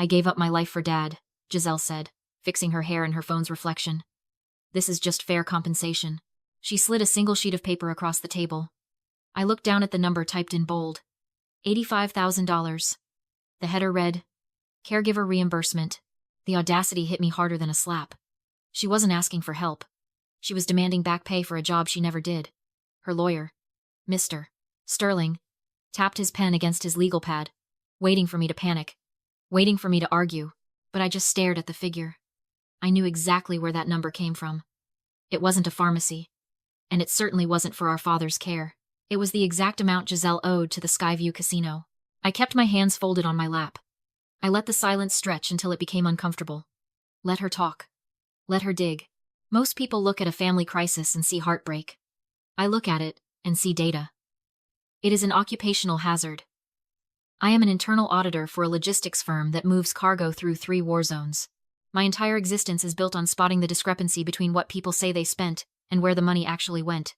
I gave up my life for Dad, Giselle said, fixing her hair in her phone's reflection. This is just fair compensation. She slid a single sheet of paper across the table. I looked down at the number typed in bold. $85,000. The header read, Caregiver reimbursement. The audacity hit me harder than a slap. She wasn't asking for help. She was demanding back pay for a job she never did. Her lawyer, Mr. Sterling, tapped his pen against his legal pad, waiting for me to panic, waiting for me to argue, but I just stared at the figure. I knew exactly where that number came from. It wasn't a pharmacy, and it certainly wasn't for our father's care. It was the exact amount Giselle owed to the Skyview Casino. I kept my hands folded on my lap. I let the silence stretch until it became uncomfortable. Let her talk. Let her dig. Most people look at a family crisis and see heartbreak. I look at it and see data. It is an occupational hazard. I am an internal auditor for a logistics firm that moves cargo through 3 war zones. My entire existence is built on spotting the discrepancy between what people say they spent and where the money actually went.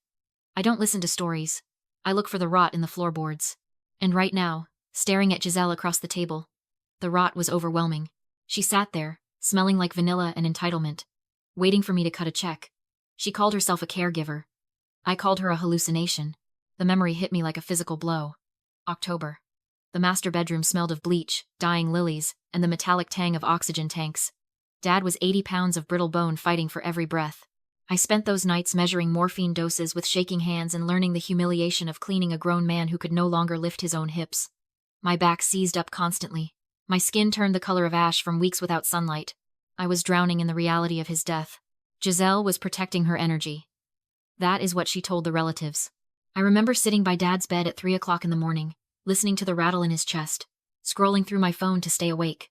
I don't listen to stories. I look for the rot in the floorboards. And right now, staring at Giselle across the table, the rot was overwhelming. She sat there, smelling like vanilla and entitlement, waiting for me to cut a check. She called herself a caregiver. I called her a hallucination. The memory hit me like a physical blow. October. The master bedroom smelled of bleach, dying lilies, and the metallic tang of oxygen tanks. Dad was 80 pounds of brittle bone fighting for every breath. I spent those nights measuring morphine doses with shaking hands and learning the humiliation of cleaning a grown man who could no longer lift his own hips. My back seized up constantly. My skin turned the color of ash from weeks without sunlight. I was drowning in the reality of his death. Giselle was protecting her energy. That is what she told the relatives. I remember sitting by Dad's bed at 3 o'clock in the morning, listening to the rattle in his chest, scrolling through my phone to stay awake.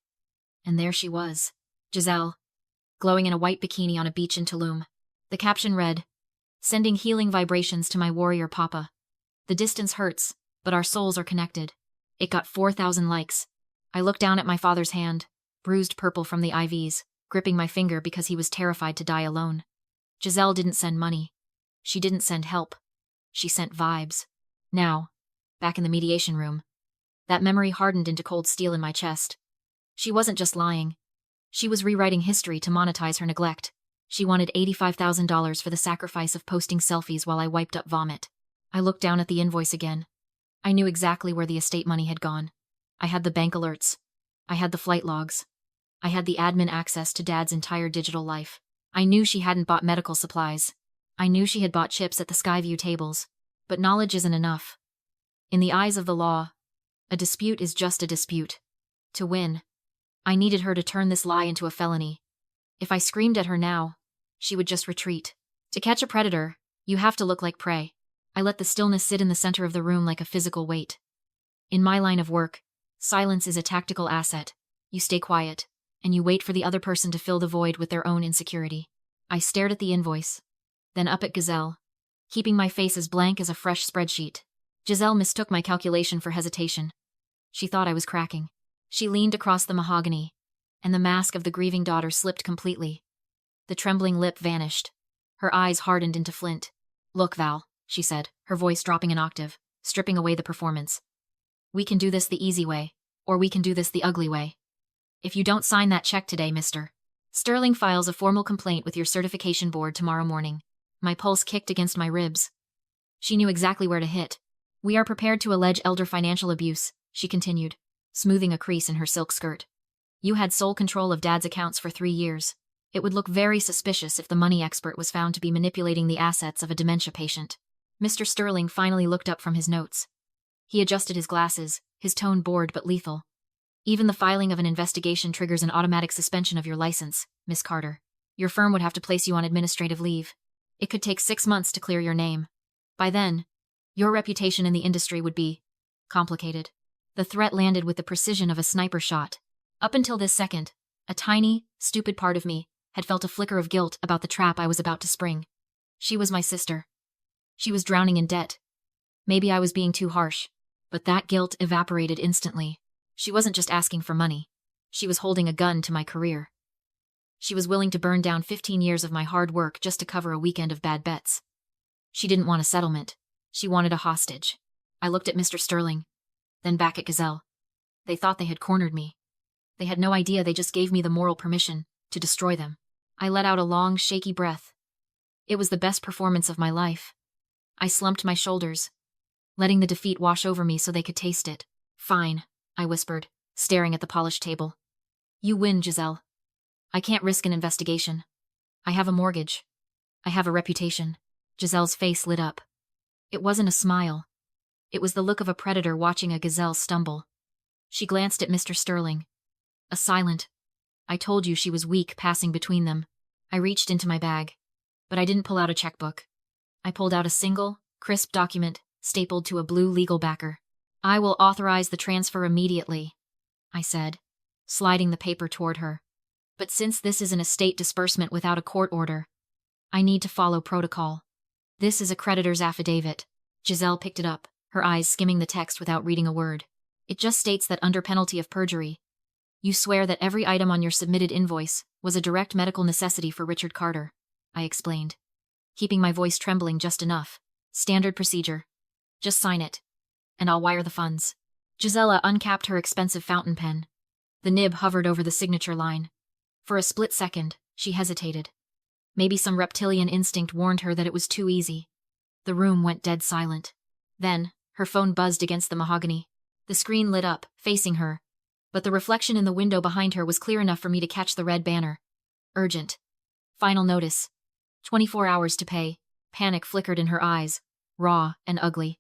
And there she was, Giselle, glowing in a white bikini on a beach in Tulum. The caption read, "Sending healing vibrations to my warrior papa. The distance hurts, but our souls are connected." It got 4,000 likes. I looked down at my father's hand, bruised purple from the IVs, gripping my finger because he was terrified to die alone. Giselle didn't send money. She didn't send help. She sent vibes. Now, back in the mediation room, that memory hardened into cold steel in my chest. She wasn't just lying. She was rewriting history to monetize her neglect. She wanted $85,000 for the sacrifice of posting selfies while I wiped up vomit. I looked down at the invoice again. I knew exactly where the estate money had gone. I had the bank alerts. I had the flight logs. I had the admin access to Dad's entire digital life. I knew she hadn't bought medical supplies. I knew she had bought chips at the Skyview tables. But knowledge isn't enough. In the eyes of the law, a dispute is just a dispute. To win, I needed her to turn this lie into a felony. If I screamed at her now, she would just retreat. To catch a predator, you have to look like prey. I let the stillness sit in the center of the room like a physical weight. In my line of work, silence is a tactical asset. You stay quiet, and you wait for the other person to fill the void with their own insecurity. I stared at the invoice, then up at Giselle, keeping my face as blank as a fresh spreadsheet. Giselle mistook my calculation for hesitation. She thought I was cracking. She leaned across the mahogany, and the mask of the grieving daughter slipped completely. The trembling lip vanished. Her eyes hardened into flint. "Look, Val," she said, her voice dropping an octave, stripping away the performance. "We can do this the easy way, or we can do this the ugly way. If you don't sign that check today, Mr. Sterling files a formal complaint with your certification board tomorrow morning." My pulse kicked against my ribs. She knew exactly where to hit. "We are prepared to allege elder financial abuse," she continued, smoothing a crease in her silk skirt. "You had sole control of Dad's accounts for 3 years. It would look very suspicious if the money expert was found to be manipulating the assets of a dementia patient." Mr. Sterling finally looked up from his notes. He adjusted his glasses, his tone bored but lethal. "Even the filing of an investigation triggers an automatic suspension of your license, Miss Carter. Your firm would have to place you on administrative leave. It could take 6 months to clear your name. By then, your reputation in the industry would be complicated." The threat landed with the precision of a sniper shot. Up until this second, a tiny, stupid part of me had felt a flicker of guilt about the trap I was about to spring. She was my sister. She was drowning in debt. Maybe I was being too harsh, but that guilt evaporated instantly. She wasn't just asking for money. She was holding a gun to my career. She was willing to burn down 15 years of my hard work just to cover a weekend of bad bets. She didn't want a settlement. She wanted a hostage. I looked at Mr. Sterling, then back at Giselle. They thought they had cornered me. They had no idea they just gave me the moral permission to destroy them. I let out a long, shaky breath. It was the best performance of my life. I slumped my shoulders, letting the defeat wash over me so they could taste it. Fine, I whispered, staring at the polished table. You win, Giselle. I can't risk an investigation. I have a mortgage. I have a reputation. Giselle's face lit up. It wasn't a smile. It was the look of a predator watching a gazelle stumble. She glanced at Mr. Sterling. A silent, I told you she was weak, passing between them. I reached into my bag, but I didn't pull out a checkbook. I pulled out a single, crisp document stapled to a blue legal backer. I will authorize the transfer immediately, I said, sliding the paper toward her. But since this is an estate disbursement without a court order, I need to follow protocol. This is a creditor's affidavit. Giselle picked it up, her eyes skimming the text without reading a word. It just states that under penalty of perjury, you swear that every item on your submitted invoice was a direct medical necessity for Richard Carter, I explained, keeping my voice trembling just enough. Standard procedure. Just sign it, and I'll wire the funds. Gisela uncapped her expensive fountain pen. The nib hovered over the signature line. For a split second, she hesitated. Maybe some reptilian instinct warned her that it was too easy. The room went dead silent. Then, her phone buzzed against the mahogany. The screen lit up, facing her, but the reflection in the window behind her was clear enough for me to catch the red banner. Urgent. Final notice. 24 hours to pay. Panic flickered in her eyes, raw and ugly.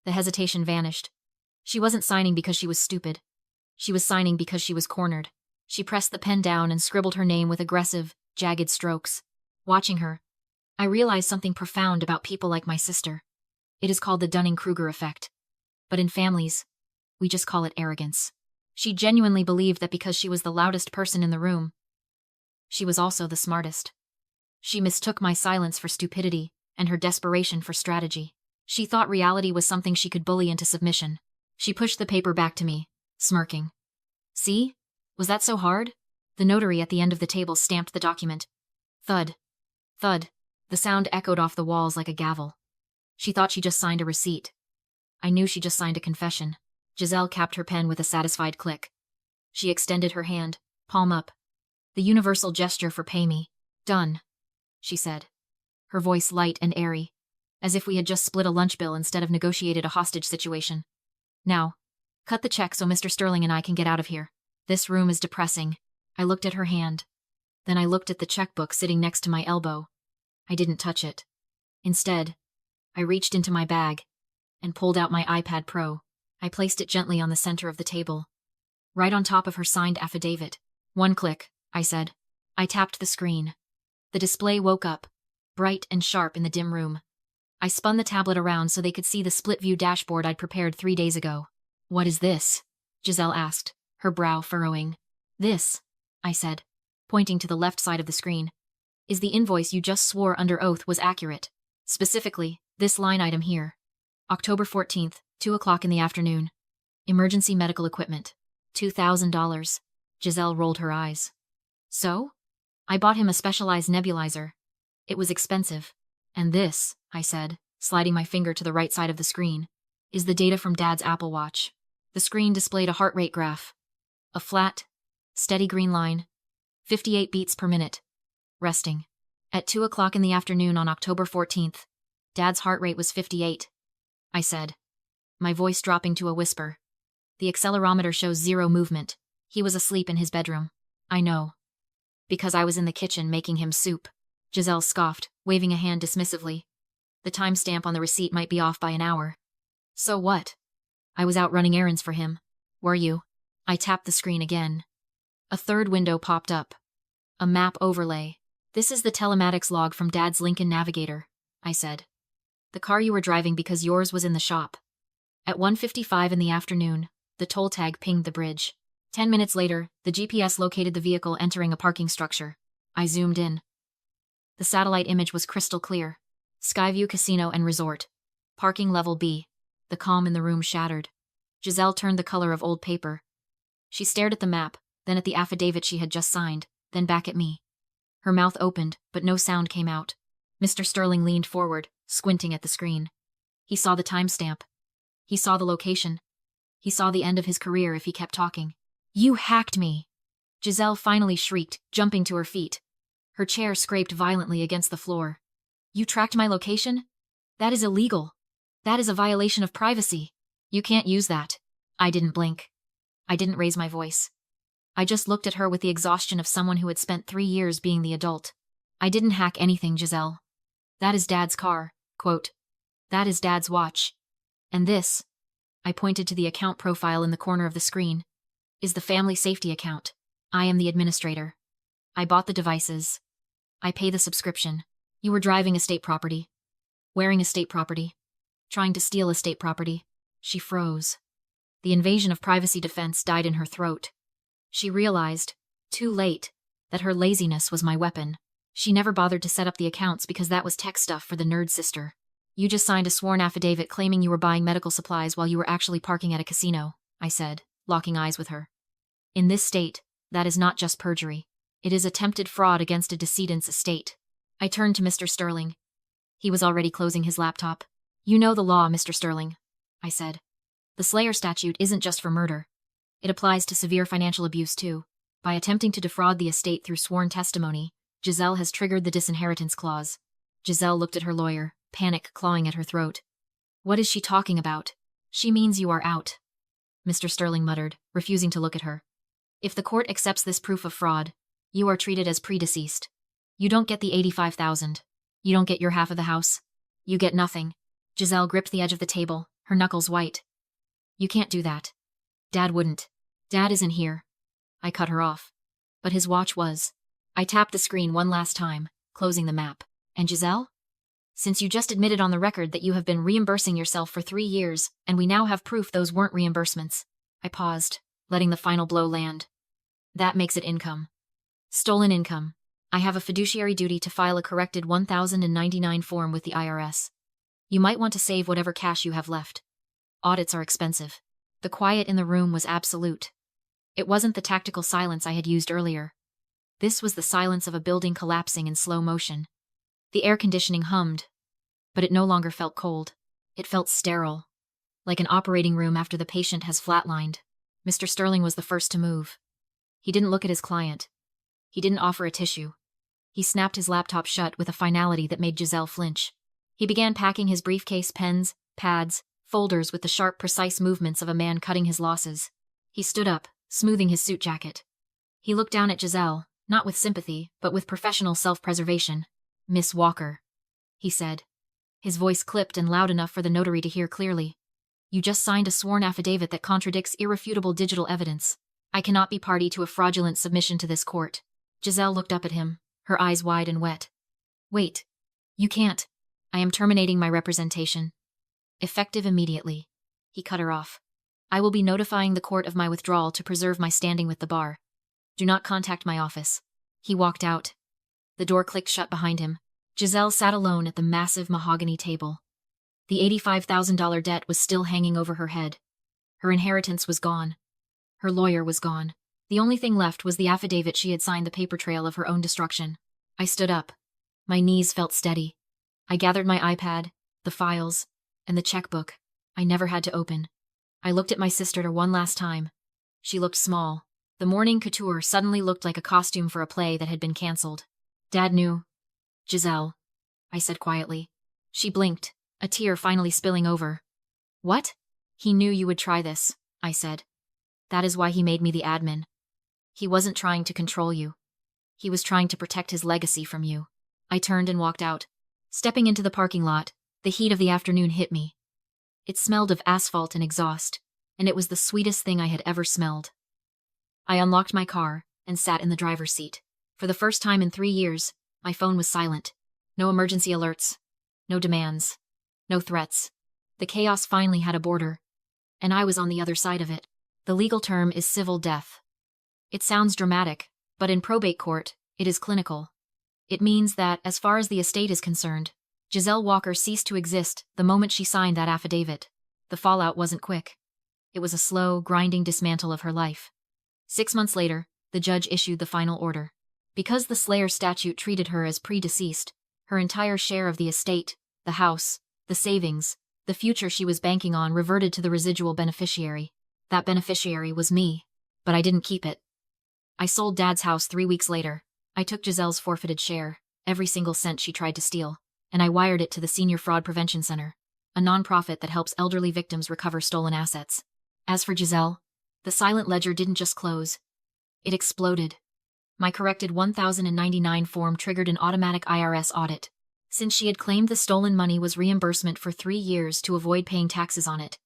The hesitation vanished. She wasn't signing because she was stupid. She was signing because she was cornered. She pressed the pen down and scribbled her name with aggressive, jagged strokes. Watching her, I realized something profound about people like my sister. It is called the Dunning-Kruger effect. But in families, we just call it arrogance. She genuinely believed that because she was the loudest person in the room, she was also the smartest. She mistook my silence for stupidity and her desperation for strategy. She thought reality was something she could bully into submission. She pushed the paper back to me, smirking. See? Was that so hard? The notary at the end of the table stamped the document. Thud. Thud. The sound echoed off the walls like a gavel. She thought she just signed a receipt. I knew she just signed a confession. Giselle capped her pen with a satisfied click. She extended her hand, palm up. The universal gesture for pay me. Done, she said, her voice light and airy, as if we had just split a lunch bill instead of negotiated a hostage situation. Now, cut the check so Mr. Sterling and I can get out of here. This room is depressing. I looked at her hand. Then I looked at the checkbook sitting next to my elbow. I didn't touch it. Instead, I reached into my bag and pulled out my iPad Pro. I placed it gently on the center of the table, right on top of her signed affidavit. One click, I said. I tapped the screen. The display woke up, bright and sharp in the dim room. I spun the tablet around so they could see the split-view dashboard I'd prepared 3 days ago. What is this? Giselle asked, her brow furrowing. This, I said, pointing to the left side of the screen, is the invoice you just swore under oath was accurate. Specifically, this line item here. October 14th, 2 o'clock in the afternoon. Emergency medical equipment. $2,000. Giselle rolled her eyes. So? I bought him a specialized nebulizer. It was expensive. And this, I said, sliding my finger to the right side of the screen, is the data from Dad's Apple Watch. The screen displayed a heart rate graph. A flat, steady green line. 58 beats per minute. Resting. At 2 o'clock in the afternoon on October 14th, Dad's heart rate was 58. I said, my voice dropping to a whisper. The accelerometer shows 0 movement. He was asleep in his bedroom. I know. Because I was in the kitchen making him soup. Giselle scoffed, waving a hand dismissively. The timestamp on the receipt might be off by an hour. So what? I was out running errands for him. Were you? I tapped the screen again. A third window popped up. A map overlay. This is the telematics log from Dad's Lincoln Navigator, I said. The car you were driving because yours was in the shop. At 1:55 in the afternoon, the toll tag pinged the bridge. 10 minutes later, the GPS located the vehicle entering a parking structure. I zoomed in. The satellite image was crystal clear. Skyview Casino and Resort. Parking level B. The calm in the room shattered. Giselle turned the color of old paper. She stared at the map, then at the affidavit she had just signed, then back at me. Her mouth opened, but no sound came out. Mr. Sterling leaned forward, squinting at the screen. He saw the timestamp. He saw the location. He saw the end of his career if he kept talking. You hacked me, Giselle finally shrieked, jumping to her feet. Her chair scraped violently against the floor. You tracked my location? That is illegal. That is a violation of privacy. You can't use that. I didn't blink. I didn't raise my voice. I just looked at her with the exhaustion of someone who had spent 3 years being the adult. I didn't hack anything, Giselle. That is Dad's car. Quote. That is Dad's watch. And this, I pointed to the account profile in the corner of the screen, is the family safety account. I am the administrator. I bought the devices. I pay the subscription. You were driving estate property. Wearing estate property. Trying to steal estate property. She froze. The invasion of privacy defense died in her throat. She realized, too late, that her laziness was my weapon. She never bothered to set up the accounts because that was tech stuff for the nerd sister. You just signed a sworn affidavit claiming you were buying medical supplies while you were actually parking at a casino, I said, locking eyes with her. In this state, that is not just perjury. It is attempted fraud against a decedent's estate. I turned to Mr. Sterling. He was already closing his laptop. You know the law, Mr. Sterling, I said. The Slayer statute isn't just for murder. It applies to severe financial abuse too. By attempting to defraud the estate through sworn testimony, Giselle has triggered the disinheritance clause. Giselle looked at her lawyer, panic clawing at her throat. What is she talking about? She means you are out, Mr. Sterling muttered, refusing to look at her. If the court accepts this proof of fraud, you are treated as predeceased. You don't get the $85,000. You don't get your half of the house. You get nothing. Giselle gripped the edge of the table, her knuckles white. You can't do that. Dad wouldn't. Dad isn't here. I cut her off. But his watch was. I tapped the screen one last time, closing the map. And Giselle? Since you just admitted on the record that you have been reimbursing yourself for 3 years, and we now have proof those weren't reimbursements. I paused, letting the final blow land. That makes it income. Stolen income. I have a fiduciary duty to file a corrected 1099 form with the IRS. You might want to save whatever cash you have left. Audits are expensive. The quiet in the room was absolute. It wasn't the tactical silence I had used earlier. This was the silence of a building collapsing in slow motion. The air conditioning hummed, but it no longer felt cold. It felt sterile, like an operating room after the patient has flatlined. Mr. Sterling was the first to move. He didn't look at his client. He didn't offer a tissue. He snapped his laptop shut with a finality that made Giselle flinch. He began packing his briefcase, pens, pads, folders with the sharp, precise movements of a man cutting his losses. He stood up, smoothing his suit jacket. He looked down at Giselle, not with sympathy, but with professional self-preservation. Miss Walker, he said. His voice clipped and loud enough for the notary to hear clearly. You just signed a sworn affidavit that contradicts irrefutable digital evidence. I cannot be party to a fraudulent submission to this court. Giselle looked up at him, her eyes wide and wet. Wait. You can't. I am terminating my representation. Effective immediately. He cut her off. I will be notifying the court of my withdrawal to preserve my standing with the bar. Do not contact my office. He walked out. The door clicked shut behind him. Giselle sat alone at the massive mahogany table. The $85,000 debt was still hanging over her head. Her inheritance was gone. Her lawyer was gone. The only thing left was the affidavit she had signed, the paper trail of her own destruction. I stood up. My knees felt steady. I gathered my iPad, the files, and the checkbook I never had to open. I looked at my sister one last time. She looked small. The morning couture suddenly looked like a costume for a play that had been cancelled. Dad knew. Giselle, I said quietly. She blinked, a tear finally spilling over. What? He knew you would try this, I said. That is why he made me the admin. He wasn't trying to control you. He was trying to protect his legacy from you. I turned and walked out. Stepping into the parking lot, the heat of the afternoon hit me. It smelled of asphalt and exhaust, and it was the sweetest thing I had ever smelled. I unlocked my car and sat in the driver's seat. For the first time in 3 years, my phone was silent. No emergency alerts. No demands. No threats. The chaos finally had a border, and I was on the other side of it. The legal term is civil death. It sounds dramatic, but in probate court, it is clinical. It means that, as far as the estate is concerned, Giselle Walker ceased to exist the moment she signed that affidavit. The fallout wasn't quick. It was a slow, grinding dismantle of her life. 6 months later, the judge issued the final order. Because the Slayer statute treated her as predeceased, her entire share of the estate, the house, the savings, the future she was banking on reverted to the residual beneficiary. That beneficiary was me, but I didn't keep it. I sold Dad's house 3 weeks later. I took Giselle's forfeited share, every single cent she tried to steal, and I wired it to the Senior Fraud Prevention Center, a nonprofit that helps elderly victims recover stolen assets. As for Giselle, the silent ledger didn't just close. It exploded. My corrected 1099 form triggered an automatic IRS audit, since she had claimed the stolen money was reimbursement for 3 years to avoid paying taxes on it.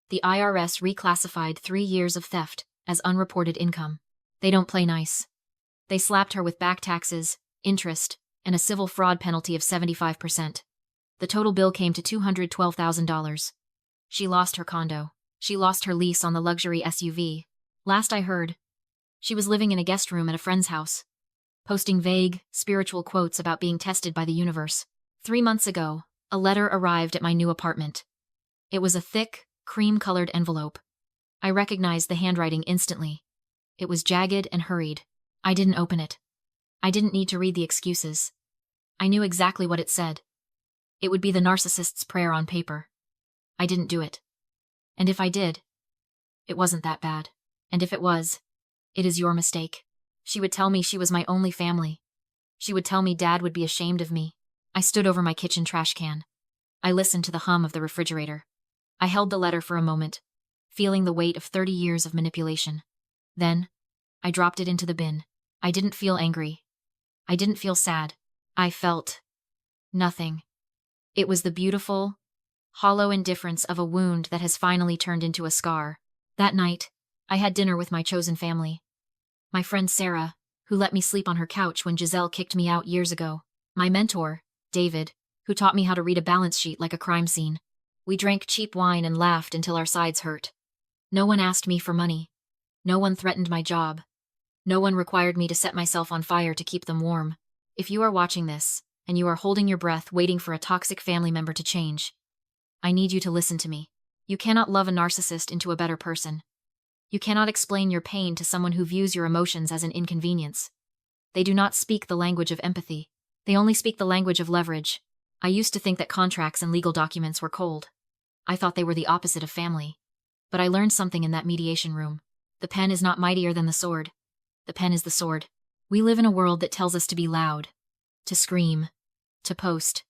The IRS reclassified 3 years of theft as unreported income. They don't play nice. They slapped her with back taxes, interest, and a civil fraud penalty of 75%. The total bill came to $212,000. She lost her condo. She lost her lease on the luxury SUV. Last I heard, she was living in a guest room at a friend's house, posting vague, spiritual quotes about being tested by the universe. 3 months ago, a letter arrived at my new apartment. It was a thick, cream-colored envelope. I recognized the handwriting instantly. It was jagged and hurried. I didn't open it. I didn't need to read the excuses. I knew exactly what it said. It would be the narcissist's prayer on paper. I didn't do it. And if I did, it wasn't that bad. And if it was, it is your mistake. She would tell me she was my only family. She would tell me Dad would be ashamed of me. I stood over my kitchen trash can. I listened to the hum of the refrigerator. I held the letter for a moment, feeling the weight of 30 years of manipulation. Then, I dropped it into the bin. I didn't feel angry. I didn't feel sad. I felt nothing. It was the beautiful, hollow indifference of a wound that has finally turned into a scar. That night, I had dinner with my chosen family. My friend Sarah, who let me sleep on her couch when Giselle kicked me out years ago. My mentor, David, who taught me how to read a balance sheet like a crime scene. We drank cheap wine and laughed until our sides hurt. No one asked me for money. No one threatened my job. No one required me to set myself on fire to keep them warm. If you are watching this, and you are holding your breath waiting for a toxic family member to change, I need you to listen to me. You cannot love a narcissist into a better person. You cannot explain your pain to someone who views your emotions as an inconvenience. They do not speak the language of empathy. They only speak the language of leverage. I used to think that contracts and legal documents were cold. I thought they were the opposite of family. But I learned something in that mediation room. The pen is not mightier than the sword. The pen is the sword. We live in a world that tells us to be loud, to scream, to post,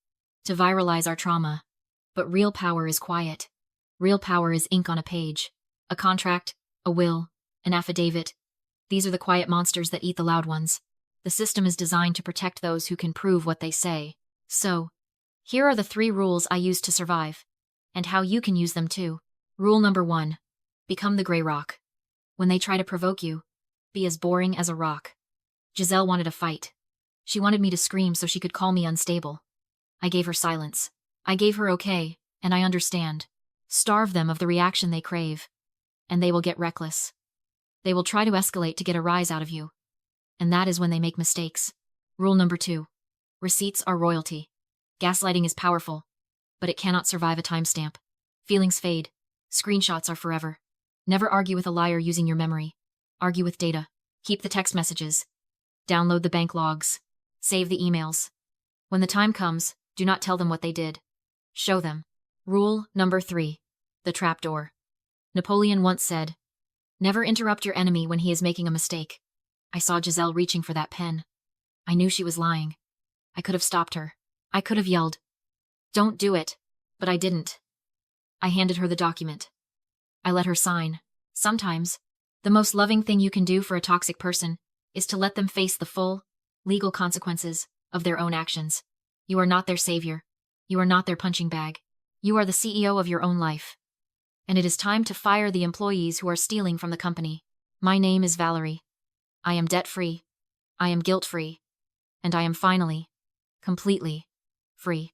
to viralize our trauma. But real power is quiet. Real power is ink on a page. A contract, a will, an affidavit. These are the quiet monsters that eat the loud ones. The system is designed to protect those who can prove what they say. So, here are the 3 rules I use to survive, and how you can use them too. Rule number 1. Become the gray rock. When they try to provoke you, be as boring as a rock. Giselle wanted a fight. She wanted me to scream so she could call me unstable. I gave her silence. I gave her okay, and I understand. Starve them of the reaction they crave, and they will get reckless. They will try to escalate to get a rise out of you. And that is when they make mistakes. Rule number 2. Receipts are royalty. Gaslighting is powerful, but it cannot survive a timestamp. Feelings fade. Screenshots are forever. Never argue with a liar using your memory. Argue with data. Keep the text messages. Download the bank logs. Save the emails. When the time comes, do not tell them what they did. Show them. Rule number 3. The trapdoor. Napoleon once said, "Never interrupt your enemy when he is making a mistake." I saw Giselle reaching for that pen. I knew she was lying. I could have stopped her. I could have yelled, "Don't do it," but I didn't. I handed her the document. I let her sign. Sometimes, the most loving thing you can do for a toxic person is to let them face the full, legal consequences of their own actions. You are not their savior. You are not their punching bag. You are the CEO of your own life. And it is time to fire the employees who are stealing from the company. My name is Valerie. I am debt-free. I am guilt-free. And I am finally, completely, free.